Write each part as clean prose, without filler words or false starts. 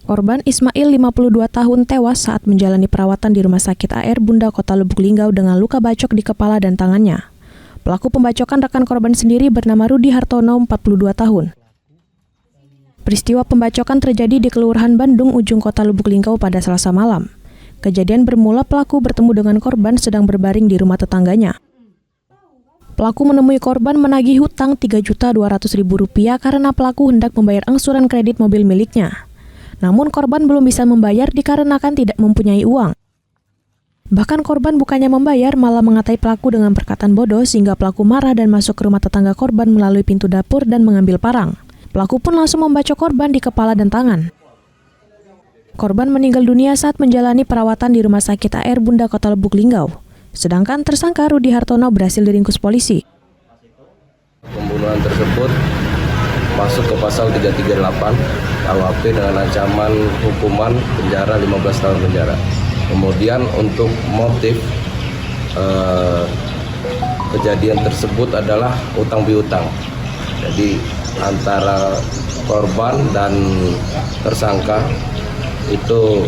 Korban Ismail 52 tahun tewas saat menjalani perawatan di Rumah Sakit AR Bunda Kota Lubuk Linggau dengan luka bacok di kepala dan tangannya. Pelaku pembacokan rekan korban sendiri bernama Rudi Hartono, 42 tahun. Peristiwa pembacokan terjadi di Kelurahan Bandung, ujung Kota Lubuk Linggau pada Selasa malam. Kejadian bermula pelaku bertemu dengan korban sedang berbaring di rumah tetangganya. Pelaku menemui korban menagih hutang Rp3.200.000 karena pelaku hendak membayar angsuran kredit mobil miliknya. Namun korban belum bisa membayar dikarenakan tidak mempunyai uang. Bahkan korban bukannya membayar malah mengatai pelaku dengan perkataan bodoh sehingga pelaku marah dan masuk ke rumah tetangga korban melalui pintu dapur dan mengambil parang. Pelaku pun langsung membacok korban di kepala dan tangan. Korban meninggal dunia saat menjalani perawatan di Rumah Sakit AR Bunda Kota Lubuk Linggau. Sedangkan tersangka Rudi Hartono berhasil diringkus polisi. Pembunuhan tersebut masuk ke pasal 338 KUHP dengan ancaman hukuman penjara 15 tahun penjara. Kemudian untuk motif kejadian tersebut adalah utang piutang. Jadi antara korban dan tersangka itu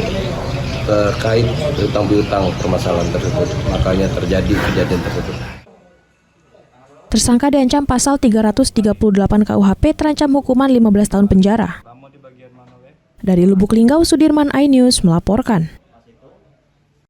terkait utang piutang permasalahan tersebut. Makanya terjadi kejadian tersebut. Tersangka diancam pasal 338 KUHP terancam hukuman 15 tahun penjara. Dari Lubuk Linggau, Sudirman iNews melaporkan.